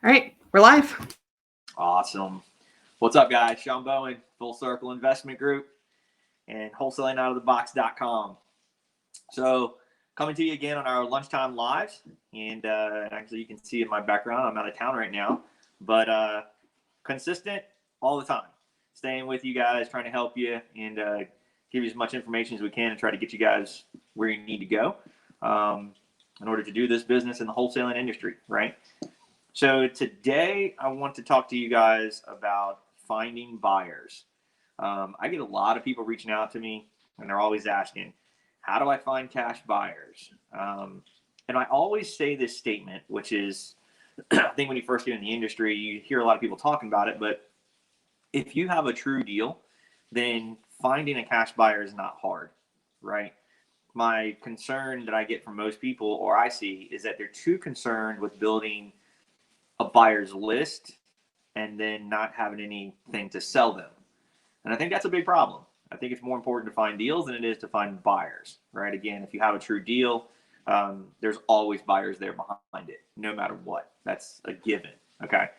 All right, we're live. Awesome. What's up, guys? Shawn Bowen, Full Circle Investment Group, and wholesalingoutofthebox.com. So, coming to you again on our lunchtime lives, and actually, you can see in my background, I'm out of town right now, but consistent all the time, staying with you guys, trying to help you, and give you as much information as we can, and try to get you guys where you need to go in order to do this business in the wholesaling industry, right? So today I want to talk to you guys about finding buyers. I get a lot of people reaching out to me, and they're always asking, how do I find cash buyers? And I always say this statement, which is, I think when you first get in the industry, you hear a lot of people talking about it, but if you have a true deal, then finding a cash buyer is not hard, right? My concern that I get from most people, or I see, is that they're too concerned with building a buyer's list and then not having anything to sell them. And I think that's a big problem. I think it's more important to find deals than it is to find buyers, right? Again, if you have a true deal, there's always buyers there behind it, no matter what. That's a given, okay?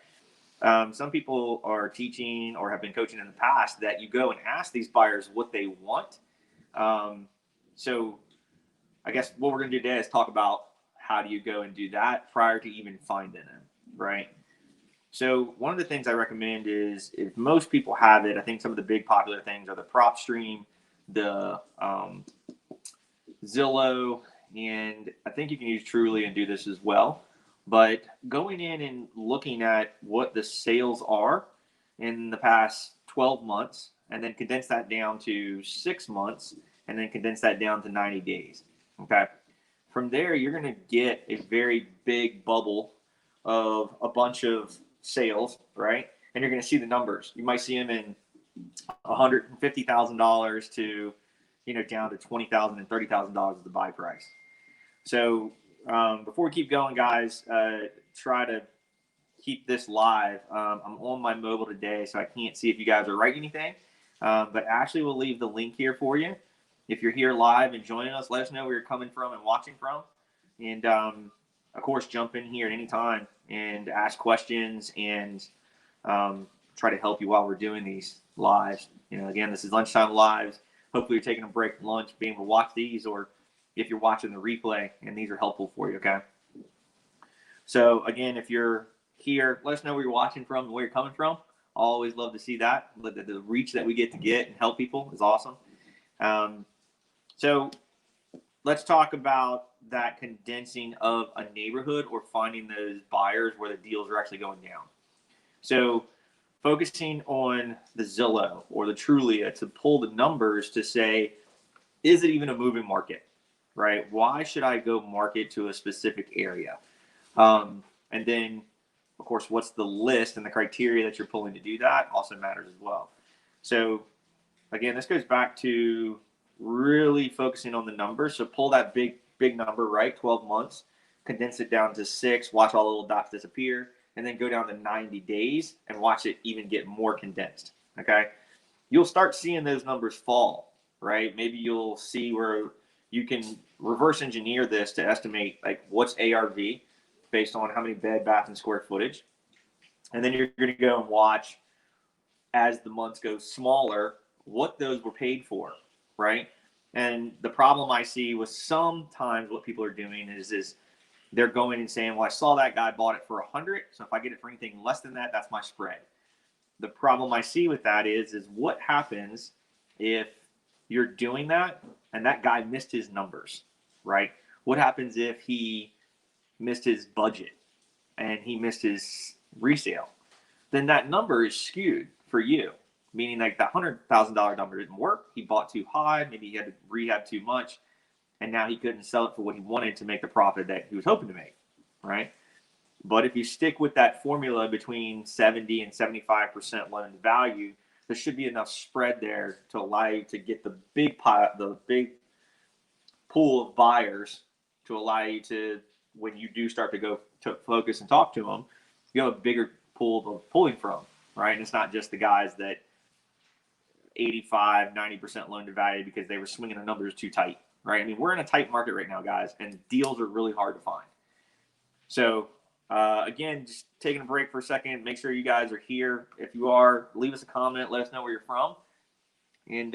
Some people are teaching or have been coaching in the past that you go and ask these buyers what they want. So I guess what we're going to do today is talk about how do you go and do that prior to even finding them, right? So one of the things I recommend is, if most people have it, I think some of the big popular things are the prop stream, the Zillow, and I think you can use Truly and do this as well. But going in and looking at what the sales are in the past 12 months, and then condense that down to 6 months, and then condense that down to 90 days. Okay. From there, you're going to get a very big bubble of a bunch of sales, right? And you're going to see the numbers. You might see them in $150,000 to, down to $20,000 and $30,000 as the buy price. So before we keep going, guys, try to keep this live. I'm on my mobile today, so I can't see if you guys are writing anything. But Ashley will leave the link here for you. If you're here live and joining us, let us know where you're coming from and watching from. And, of course, jump in here at any time and ask questions and try to help you while we're doing these lives. Again, this is lunchtime lives. Hopefully you're taking a break from lunch, being able to watch these, or if you're watching the replay, and these are helpful for you, okay? So, again, if you're here, let us know where you're watching from and where you're coming from. I always love to see that. The reach that we get to get and help people is awesome. So let's talk about that condensing of a neighborhood, or finding those buyers where the deals are actually going down. So focusing on the Zillow or the Trulia to pull the numbers to say, is it even a moving market, right? Why should I go market to a specific area? And then, of course, what's the list and the criteria that you're pulling to do that also matters as well. So again, this goes back to really focusing on the numbers. So pull that big number, right? 12 months, condense it down to 6, watch all the little dots disappear, and then go down to 90 days and watch it even get more condensed. Okay. You'll start seeing those numbers fall, right? Maybe you'll see where you can reverse engineer this to estimate like what's ARV based on how many bed, bath, and square footage. And then you're going to go and watch, as the months go smaller, what those were paid for, right? And the problem I see with sometimes what people are doing is they're going and saying, well, I saw that guy bought it for 100, so if I get it for anything less than that, that's my spread. The problem I see with that is what happens if you're doing that and that guy missed his numbers, right? What happens if he missed his budget and he missed his resale? Then that number is skewed for you, meaning like the $100,000 number didn't work. He bought too high. Maybe he had to rehab too much, and now he couldn't sell it for what he wanted to make the profit that he was hoping to make, right? But if you stick with that formula between 70 and 75% loan to value, there should be enough spread there to allow you to get the big pool of buyers to allow you to, when you do start to go to focus and talk to them, you have a bigger pool of pulling from, right? And it's not just the guys that 85, 90% loan to value because they were swinging the numbers too tight, right? I mean, we're in a tight market right now, guys, and deals are really hard to find. So Again, just taking a break for a second. Make sure you guys are here. If you are, leave us a comment. Let us know where you're from. And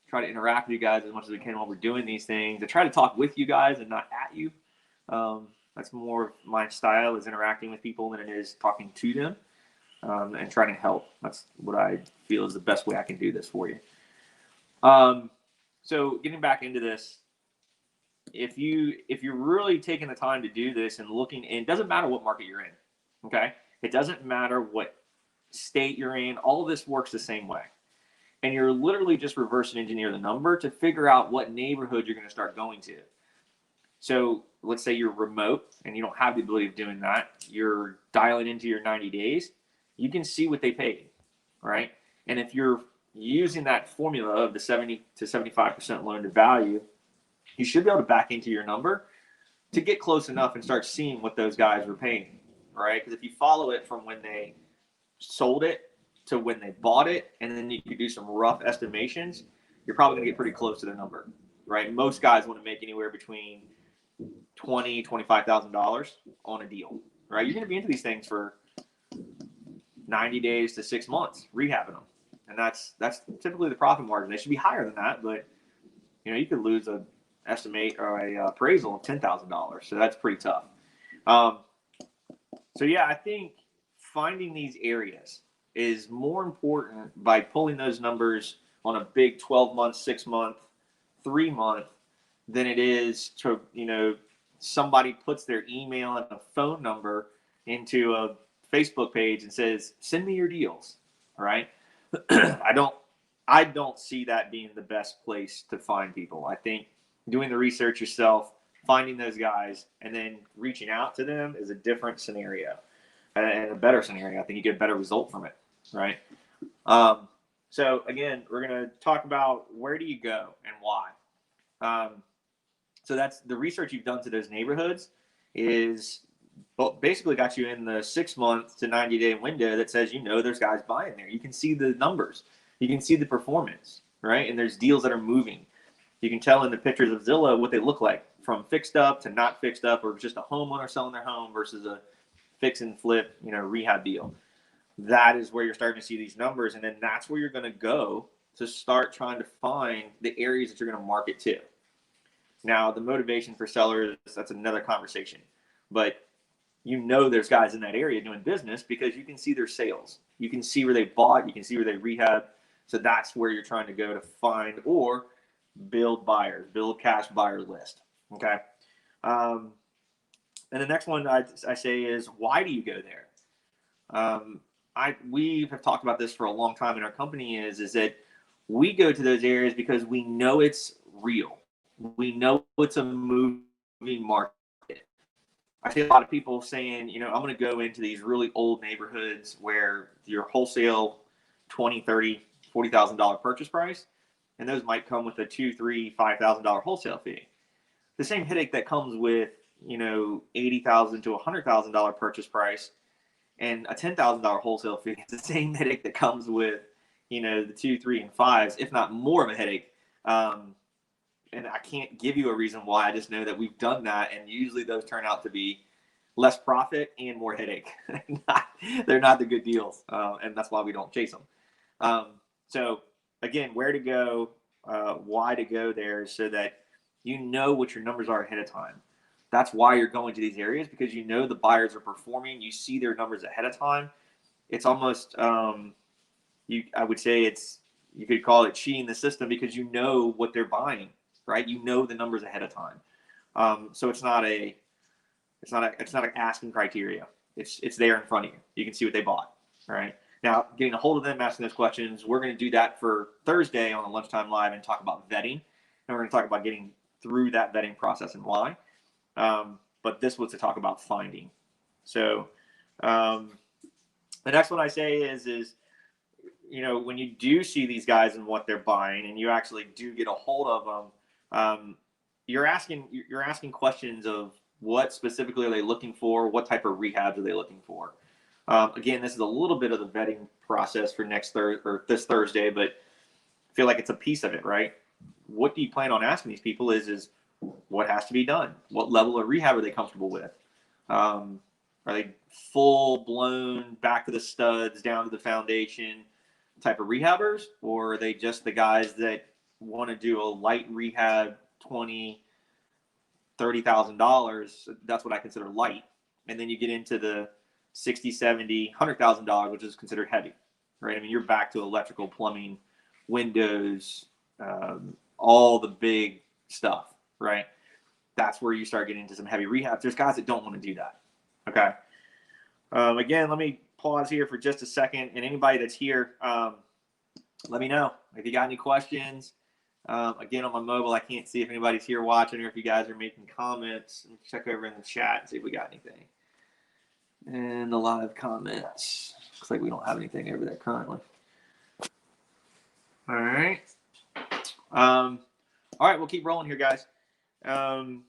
try to interact with you guys as much as we can while we're doing these things. I try to talk with you guys and not at you. That's more of my style, is interacting with people than it is talking to them, and trying to help. That's what I feel is the best way I can do this for you. So getting back into this, if you're really taking the time to do this and looking, and it doesn't matter what market you're in, okay? It doesn't matter what state you're in. All of this works the same way. And you're literally just reverse engineer the number to figure out what neighborhood you're going to start going to. So let's say you're remote and you don't have the ability of doing that. You're dialing into your 90 days. You can see what they paid, right? And if you're using that formula of the 70 to 75% loan to value, you should be able to back into your number to get close enough and start seeing what those guys were paying, right? Because if you follow it from when they sold it to when they bought it, and then you could do some rough estimations, you're probably going to get pretty close to their number, right? Most guys want to make anywhere between $25,000 on a deal, right? You're going to be into these things for 90 days to 6 months, rehabbing them, and that's typically the profit margin. They should be higher than that, but you could lose a estimate or a appraisal of $10,000, so that's pretty tough. So yeah, I think finding these areas is more important by pulling those numbers on a big 12-month, 6-month, 3-month than it is to, somebody puts their email and a phone number into a Facebook page and says, send me your deals. All right. I don't see that being the best place to find people. I think doing the research yourself, finding those guys, and then reaching out to them is a different scenario and a better scenario. I think you get a better result from it. Right. So again, we're going to talk about where do you go and why. So that's the research you've done to those neighborhoods is basically got you in the 6 month to 90 day window that says, there's guys buying there. You can see the numbers, you can see the performance, right? And there's deals that are moving. You can tell in the pictures of Zillow what they look like, from fixed up to not fixed up, or just a homeowner selling their home versus a fix and flip, rehab deal. That is where you're starting to see these numbers. And then that's where you're going to go to start trying to find the areas that you're going to market to. Now, the motivation for sellers, that's another conversation. But there's guys in that area doing business because you can see their sales. You can see where they bought. You can see where they rehab. So that's where you're trying to go to find or build buyers, build cash buyer list. Okay. And the next one I say is, why do you go there? We have talked about this for a long time in our company is that we go to those areas because we know it's real. We know it's a moving market. I see a lot of people saying, I'm going to go into these really old neighborhoods where your wholesale $20,000, $30,000, $40,000 purchase price, and those might come with a $2,000, $3,000, $5,000 wholesale fee. The same headache that comes with, $80,000 to $100,000 purchase price and a $10,000 wholesale fee. It's the same headache that comes with, the 2, 3, and 5s, if not more of a headache. And I can't give you a reason why. I just know that we've done that, and usually those turn out to be less profit and more headache. They're not the good deals, and that's why we don't chase them. So again, where to go, why to go there, so that what your numbers are ahead of time. That's why you're going to these areas, because the buyers are performing. You see their numbers ahead of time. It's almost, I would say you could call it cheating the system, because you know what they're buying, right? You know the numbers ahead of time. So it's not an asking criteria. It's there in front of you. You can see what they bought, right? Now, getting a hold of them, asking those questions, we're going to do that for Thursday on the Lunchtime Live and talk about vetting. And we're going to talk about getting through that vetting process and why. But this was to talk about finding. So the next one I say is when you do see these guys and what they're buying, and you actually do get a hold of them, you're asking questions of what specifically are they looking for, what type of rehabs are they looking for. Again, this is a little bit of the vetting process for this Thursday, but I feel like it's a piece of it, right? What do you plan on asking these people is what has to be done? What level of rehab are they comfortable with? Are they full blown back to the studs, down to the foundation type of rehabbers, or are they just the guys that want to do a light rehab, $20,000-$30,000? That's what I consider light. And then you get into the $60,000, $70,000, $100,000, which is considered heavy, right? I mean, you're back to electrical, plumbing, windows, all the big stuff, right? That's where you start getting into some heavy rehabs. There's guys that don't want to do that. Okay. Again, let me pause here for just a second. And anybody that's here, let me know if you got any questions. Again, on my mobile, I can't see if anybody's here watching or if you guys are making comments. Let me check over in the chat and see if we got anything. And the live comments. Looks like we don't have anything over there currently. All right. All right, we'll keep rolling here, guys. And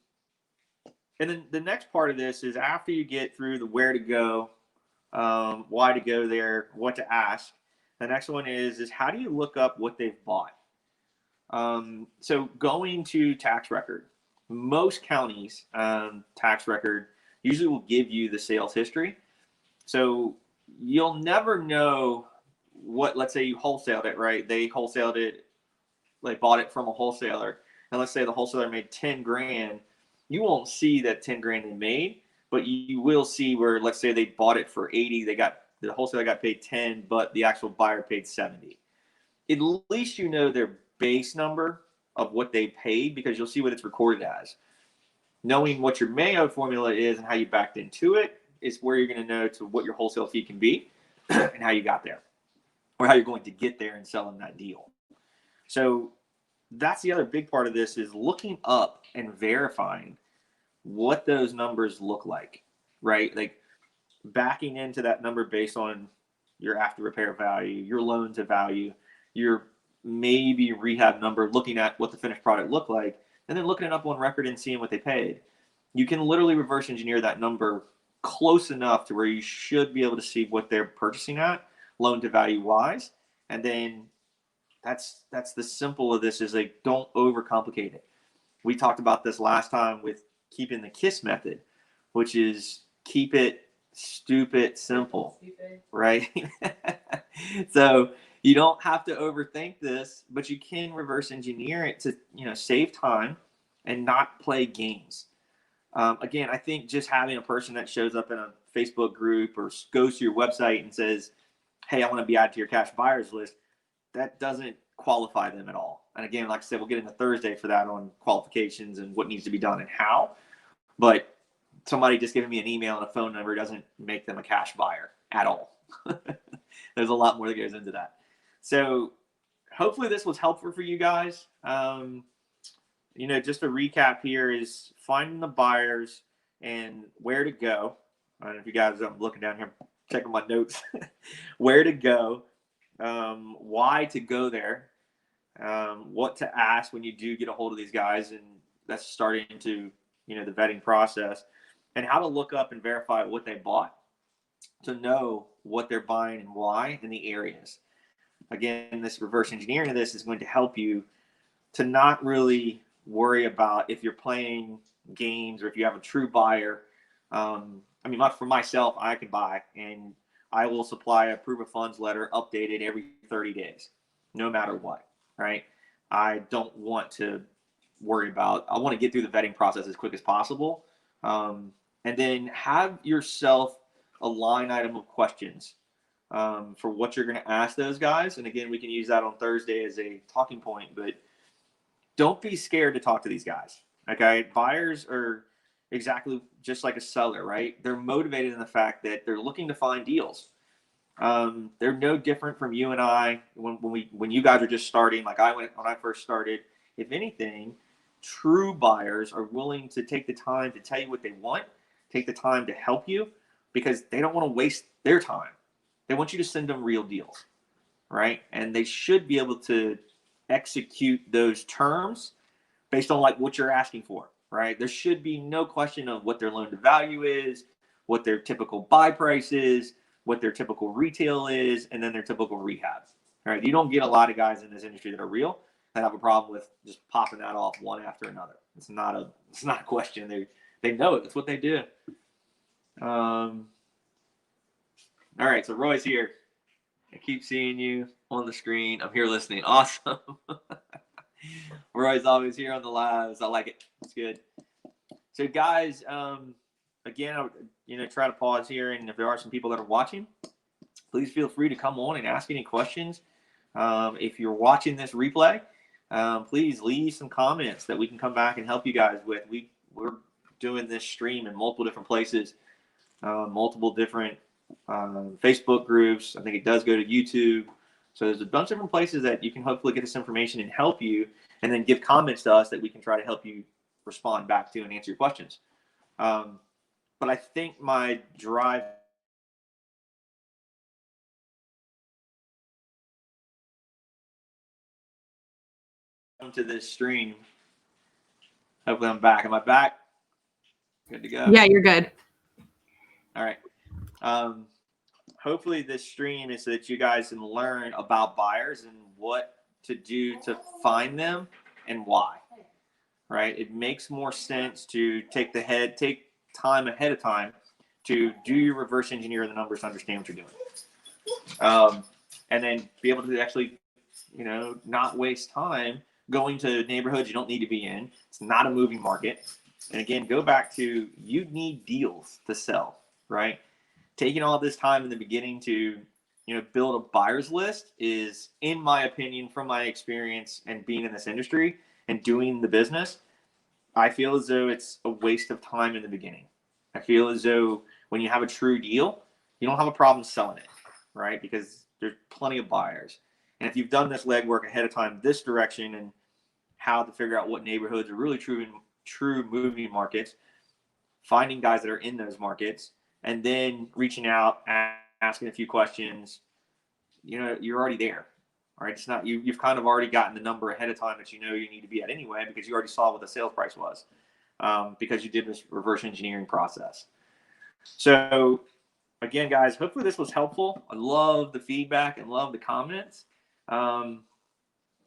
then the next part of this is after you get through the where to go, why to go there, what to ask. The next one is how do you look up what they've bought? So going to tax record, most counties tax record usually will give you the sales history. So you'll never know what, let's say you wholesaled it, right? They wholesaled it, they bought it from a wholesaler. And let's say the wholesaler made 10 grand. You won't see that 10 grand they made, but you will see where, let's say they bought it for 80, the wholesaler got paid 10, but the actual buyer paid 70. At least you know their base number of what they paid because you'll see what it's recorded as. Knowing what your Mayo formula is and how you backed into it is where you're going to know to what your wholesale fee can be and how you got there, or how you're going to get there and selling that deal. So that's the other big part of this is looking up and verifying what those numbers look like, right? Like backing into that number based on your after repair value, your loan to value, your maybe rehab number, looking at what the finished product looked like, and then looking it up on record and seeing what they paid. You can literally reverse engineer that number close enough to where you should be able to see what they're purchasing at, loan to value wise. And then that's the simple of this is like, don't overcomplicate it. We talked about this last time with keeping the KISS method, which is keep it stupid simple, right? So you don't have to overthink this, but you can reverse engineer it to, save time and not play games. Again, I think just having a person that shows up in a Facebook group or goes to your website and says, hey, I want to be added to your cash buyers list, that doesn't qualify them at all. And again, like I said, we'll get into Thursday for that on qualifications and what needs to be done and how. But somebody just giving me an email and a phone number doesn't make them a cash buyer at all. There's a lot more that goes into that. So hopefully this was helpful for you guys. Just a recap here is finding the buyers and where to go. I don't know if you guys, I'm looking down here, checking my notes, where to go, why to go there, what to ask when you do get a hold of these guys, and that's starting to, the vetting process, and how to look up and verify what they bought to know what they're buying and why in the areas. Again, this reverse engineering of this is going to help you to not really worry about if you're playing games or if you have a true buyer. For myself, I can buy and I will supply a proof of funds letter updated every 30 days, no matter what, right? I don't want to worry about, I want to get through the vetting process as quick as possible. And then have yourself a line item of questions for what you're going to ask those guys. And again, we can use that on Thursday as a talking point, but don't be scared to talk to these guys. Okay. Buyers are exactly just like a seller, right? They're motivated in the fact that they're looking to find deals. They're no different from you and I when you guys are just starting, like when I first started. If anything, true buyers are willing to take the time to tell you what they want, take the time to help you, because they don't want to waste their time. They want you to send them real deals, right? And they should be able to execute those terms based on like what you're asking for, right? There should be no question of what their loan to value is, what their typical buy price is, what their typical retail is, and then their typical rehabs. All right, you don't get a lot of guys in this industry that are real that have a problem with just popping that off one after another. It's not a question. They know it. It's what they do. All right, so Roy's here. I keep seeing you on the screen. I'm here listening. Awesome. Roy's always here on the lives. I like it. It's good. So, guys, again, I try to pause here, and if there are some people that are watching, please feel free to come on and ask any questions. If you're watching this replay, please leave some comments that we can come back and help you guys with. We're doing this stream in multiple different places, multiple different Facebook groups. I think it does go to YouTube. So there's a bunch of different places that you can hopefully get this information and help you, and then give comments to us that we can try to help you respond back to and answer your questions. But I think my drive to this stream. Hopefully I'm back. Am I back? Good to go. Yeah, you're good. All right. Hopefully this stream is so that you guys can learn about buyers and what to do to find them and why. Right? It makes more sense to take time ahead of time to do your reverse engineer the numbers to understand what you're doing. And then be able to actually, not waste time going to neighborhoods you don't need to be in. It's not a moving market. And again, go back to, you need deals to sell, right? Taking all this time in the beginning to, build a buyer's list is, in my opinion, from my experience and being in this industry and doing the business, I feel as though it's a waste of time in the beginning. I feel as though when you have a true deal, you don't have a problem selling it, right? Because there's plenty of buyers. And if you've done this legwork ahead of time, this direction, and how to figure out what neighborhoods are really true moving markets, finding guys that are in those markets, and then reaching out, asking a few questions, you're already there. All right, it's not you've kind of already gotten the number ahead of time that you need to be at anyway, because you already saw what the sales price was, because you did this reverse engineering process. So again, guys, hopefully this was helpful. I love the feedback and love the comments.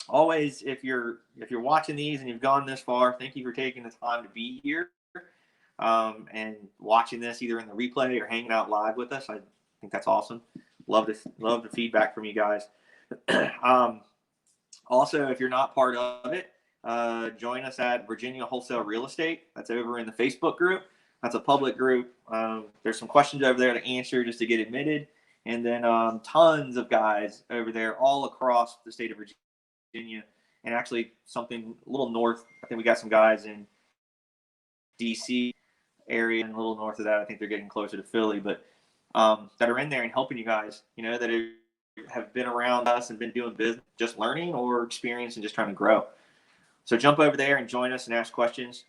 Always, if you're watching these and you've gone this far, thank you for taking the time to be here, and watching this either in the replay or hanging out live with us. I think that's awesome. Love the feedback from you guys. Also, if you're not part of it, join us at Virginia Wholesale Real Estate. That's over in the Facebook group. That's a public group. There's some questions over there to answer just to get admitted. And then tons of guys over there all across the state of Virginia, and actually something a little north. I think we got some guys in DC area, and a little north of that, I think they're getting closer to Philly, but that are in there and helping you guys, that have been around us and been doing business, just learning or experience and just trying to grow. So jump over there and join us and ask questions.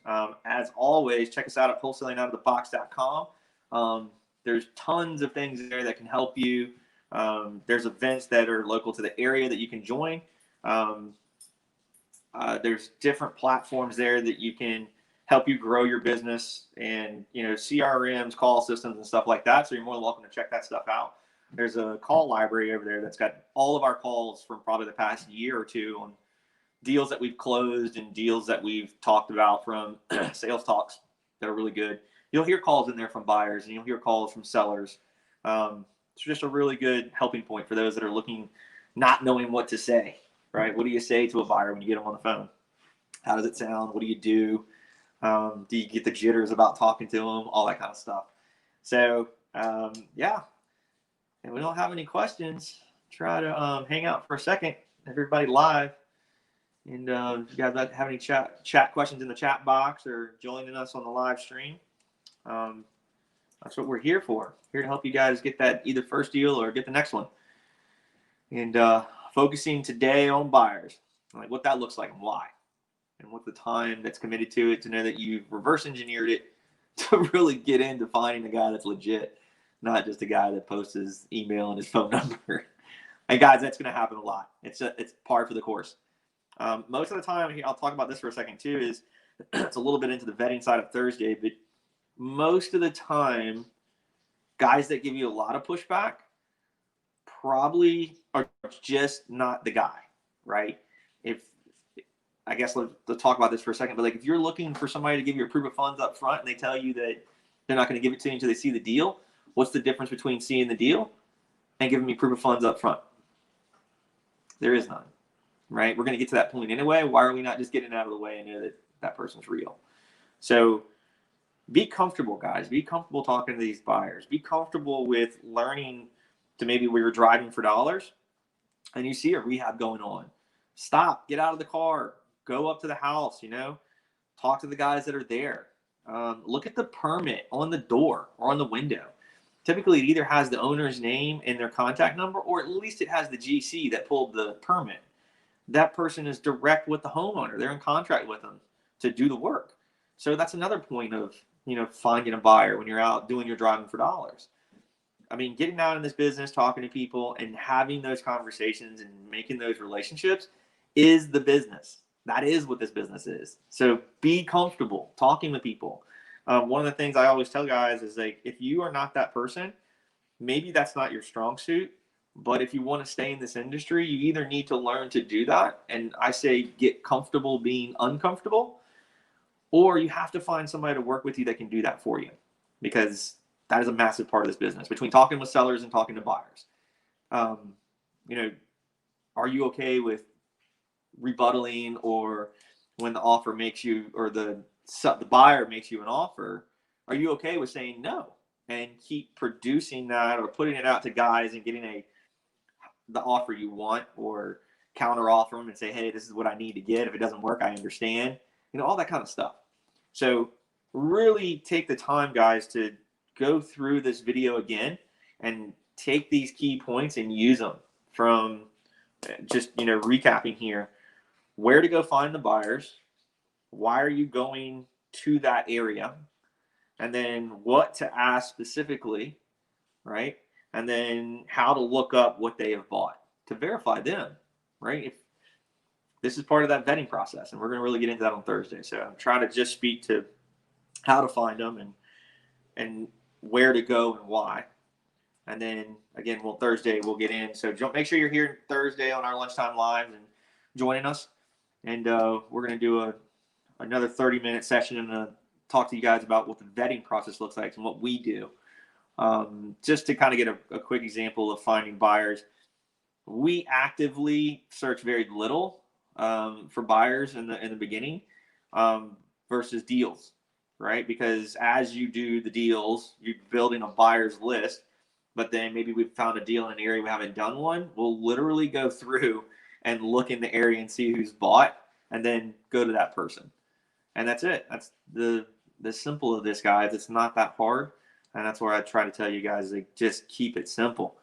As always, check us out at wholesalingoutofthebox.com. There's tons of things there that can help you. There's events that are local to the area that you can join. There's different platforms there that you can help you grow your business, and CRMs, call systems, and stuff like that. So you're more than welcome to check that stuff out. There's a call library over there that's got all of our calls from probably the past year or two on deals that we've closed and deals that we've talked about from sales talks that are really good. You'll hear calls in there from buyers, and you'll hear calls from sellers. It's just a really good helping point for those that are looking, not knowing what to say, right? What do you say to a buyer when you get them on the phone? How does it sound? What do you do? Do you get the jitters about talking to them? All that kind of stuff. So, yeah. And we don't have any questions. Try to hang out for a second, everybody live. And if you guys have any chat questions in the chat box or joining us on the live stream, that's what we're here for. Here to help you guys get that either first deal or get the next one. And focusing today on buyers, like what that looks like and why, and what the time that's committed to it, to know that you've reverse engineered it to really get into finding a guy that's legit, not just a guy that posts his email and his phone number. And guys, that's going to happen a lot. It's par for the course. Most of the time, I'll talk about this for a second too, is it's a little bit into the vetting side of Thursday, but most of the time, guys that give you a lot of pushback probably are just not the guy, right? Let's talk about this for a second, but like if you're looking for somebody to give you a proof of funds up front and they tell you that They're not going to give it to you until they see the deal. What's the difference between seeing the deal and giving me proof of funds up front? There is none, right? We're going to get to that point anyway. Why are we not just getting out of the way and know that that person's real? So be comfortable, guys. Be comfortable talking to these buyers. Be comfortable with learning to maybe where you're driving for dollars and you see a rehab going on. Stop, get out of the car, go up to the house, talk to the guys that are there. Look at the permit on the door or on the window. Typically, it either has the owner's name and their contact number, or at least it has the GC that pulled the permit. That person is direct with the homeowner. They're in contract with them to do the work. So that's another point of, finding a buyer when you're out doing your driving for dollars. I mean, getting out in this business, talking to people and having those conversations and making those relationships is the business. That is what this business is. So be comfortable talking to people. One of the things I always tell guys is, like, if you are not that person, maybe that's not your strong suit. But if you want to stay in this industry, you either need to learn to do that. And I say get comfortable being uncomfortable, or you have to find somebody to work with you that can do that for you, because that is a massive part of this business, between talking with sellers and talking to buyers. Are you okay with rebuttaling, or when the offer makes you, or the buyer makes you an offer, are you okay with saying no and keep producing that or putting it out to guys and getting the offer you want, or counter offer them and say, hey, this is what I need to get. If it doesn't work, I understand, all that kind of stuff. So really take the time, guys, to go through this video again and take these key points and use them from just, recapping here. Where to go find the buyers, why are you going to that area, and then what to ask specifically, right? And then how to look up what they have bought to verify them, right? If this is part of that vetting process, and we're going to really get into that on Thursday. So I'm trying to just speak to how to find them and where to go and why. And then again, Thursday we'll get in. So make sure you're here Thursday on our lunchtime lives and joining us. And we're going to do another 30-minute session and talk to you guys about what the vetting process looks like and what we do. Just to kind of get a quick example of finding buyers, we actively search very little for buyers in the beginning versus deals, right? Because as you do the deals, you're building a buyer's list, but then maybe we've found a deal in an area we haven't done one. We'll literally go through and look in the area and see who's bought, and then go to that person. And that's it. That's the simple of this, guys. It's not that hard. And that's where I try to tell you guys, like, just keep it simple.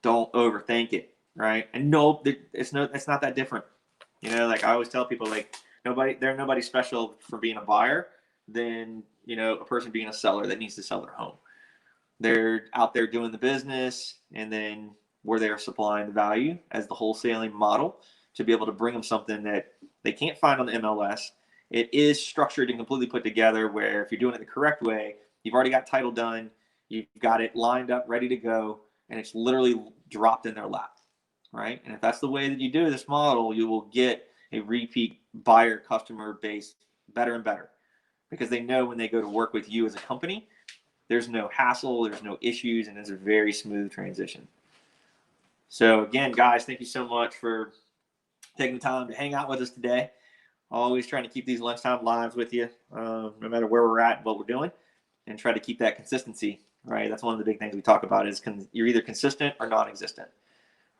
Don't overthink it, right? And no, it's not that different. Like I always tell people, like, nobody special for being a buyer than, a person being a seller that needs to sell their home. They're out there doing the business, and then we're there supplying the value as the wholesaling model to be able to bring them something that they can't find on the MLS. It is structured and completely put together where if you're doing it the correct way, you've already got title done, you've got it lined up, ready to go, and it's literally dropped in their lap, right? And if that's the way that you do this model, you will get a repeat buyer customer base better and better, because they know when they go to work with you as a company, there's no hassle, there's no issues, and it's a very smooth transition. So again, guys, thank you so much for taking the time to hang out with us today. Always trying to keep these lunchtime lives with you, no matter where we're at and what we're doing, and try to keep that consistency, right? That's one of the big things we talk about is you're either consistent or non-existent.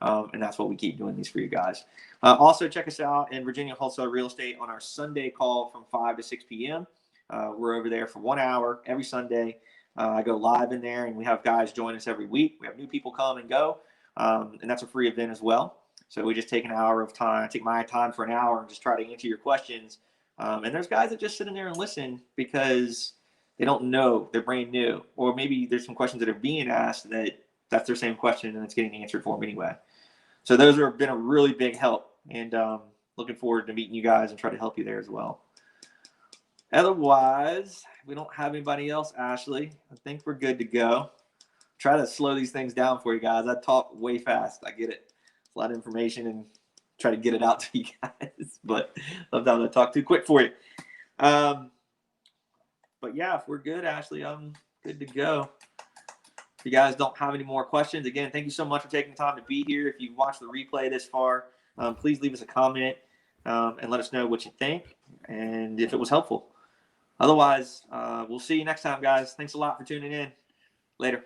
And that's what we keep doing these for you guys. Also, check us out in Virginia Wholesale Real Estate on our Sunday call from 5 to 6 p.m. We're over there for 1 hour every Sunday. I go live in there, and we have guys join us every week. We have new people come and go, and that's a free event as well. So we just take an hour of time, take my time for an hour, and just try to answer your questions. And there's guys that just sit in there and listen because they don't know, they're brand new, or maybe there's some questions that are being asked that's their same question and it's getting answered for them anyway. So those have been a really big help, and looking forward to meeting you guys and try to help you there as well. Otherwise, we don't have anybody else, Ashley. I think we're good to go. Try to slow these things down for you guys. I talk way fast. I get it. It's a lot of information and try to get it out to you guys. But sometimes I talk too quick for you. But yeah, if we're good, Ashley, Good to go. If you guys don't have any more questions, again, thank you so much for taking the time to be here. If you watched the replay this far, please leave us a comment and let us know what you think and if it was helpful. Otherwise, we'll see you next time, guys. Thanks a lot for tuning in. Later.